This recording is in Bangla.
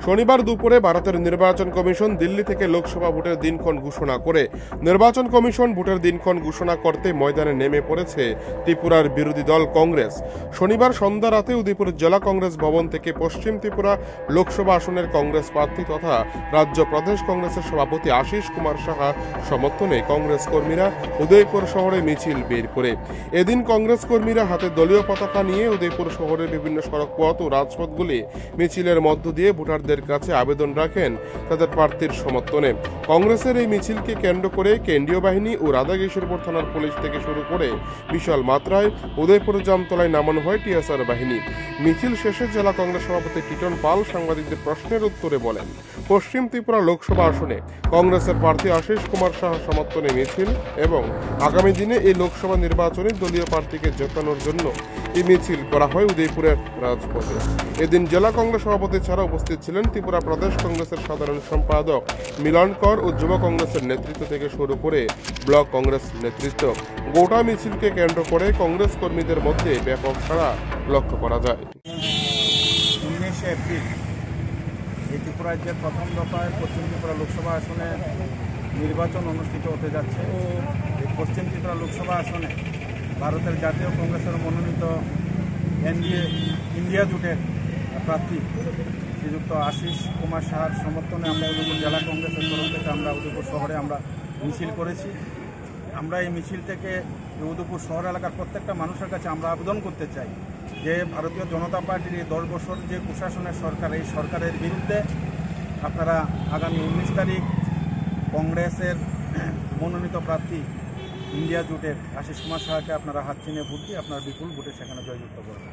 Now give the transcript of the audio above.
শনিবার দুপুরে ভারতের নির্বাচন কমিশন দিল্লি থেকে লোকসভা ভোটের দিনক্ষণ ঘোষণা করে। নির্বাচন কমিশন ভোটের দিনক্ষণ ঘোষণা করতে ময়দানে নেমে পড়েছে ত্রিপুরার বিরোধী দল কংগ্রেস। শনিবার সন্ধ্যা রাতে উদয়পুর জেলা কংগ্রেস ভবন থেকে পশ্চিম ত্রিপুরা লোকসভা আসনের কংগ্রেস প্রার্থী তথা রাজ্য প্রদেশ কংগ্রেসের সভাপতি আশিস কুমার সাহা সমর্থনে কংগ্রেস কর্মীরা উদয়পুর শহরে মিছিল বের করে। এদিন কংগ্রেস কর্মীরা হাতে দলীয় পতাকা নিয়ে উদয়পুর শহরের বিভিন্ন সড়কপথ ও রাজপথগুলি মিছিলের মধ্য দিয়ে ভোটারদের কাছে আবেদন রাখেন তাদের প্রার্থীর সমর্থনে। কংগ্রেসের এই মিছিলকে কেন্দ্র করে কেন্দ্রীয় বাহিনী ও রাধাকিশোরপুর থানার পুলিশ থেকে শুরু করে বিশাল মাত্রায় উদয়পুর জামতলায় নামানো হয় টিএসআর বাহিনী। মিছিল শেষে জেলা কংগ্রেস সভাপতি টিটন পাল সাংবাদিকদের প্রশ্নের উত্তরে বলেন, পশ্চিম ত্রিপুরা লোকসভা আসনে কংগ্রেসের প্রার্থী আশিস কুমার সাহা সমর্থনে মিছিল এবং আগামী দিনে এই লোকসভা নির্বাচনে দলীয় প্রার্থীকে জেতানোর জন্য এই মিছিল করা হয় উদয়পুরের রাজপথে। এদিন জেলা কংগ্রেস সভাপতি ছাড়া উপস্থিত ছিলেন ত্রিপুরা প্রদেশ কংগ্রেসের সাধারণ সম্পাদক মিলন কর ও যুব কংগ্রেসের নেতৃত্ব থেকে শুরু করে ব্লক কংগ্রেস নেতৃত্ব। গোটা মিছিলকে কেন্দ্র করে কংগ্রেস কর্মীদের মধ্যে ব্যাপক সাড়া লক্ষ্য করা যায়। 19 এপ্রিল এই ত্রিপুরা রাজ্যের প্রথম দফায় পশ্চিম ত্রিপুরা লোকসভা আসনে নির্বাচন অনুষ্ঠিত হতে যাচ্ছে। এই পশ্চিম ত্রিপুরা লোকসভা আসনে ভারতের জাতীয় কংগ্রেসের মনোনীত ইন্ডিয়া জোটের প্রার্থী শ্রীযুক্ত আশিস কুমার সাহার সমর্থনে আমরা উদয়পুর জেলা কংগ্রেসের তরফ থেকে আমরা উদয়পুর শহরে আমরা মিছিল করেছি। আমরা এই মিছিল থেকে উদয়পুর শহর এলাকার প্রত্যেকটা মানুষের কাছে আমরা আবেদন করতে চাই যে ভারতীয় জনতা পার্টির এই 10 বছর যে প্রশাসনের সরকার, এই সরকারের বিরুদ্ধে আপনারা আগামী 19 তারিখ কংগ্রেসের মনোনীত প্রার্থী ইন্ডিয়া জোটের আশিস কুমার সাহাকে আপনারা হাত চিনে ভোট দিয়ে আপনারা বিপুল ভোটে সেখানে জয়যুক্ত করবেন।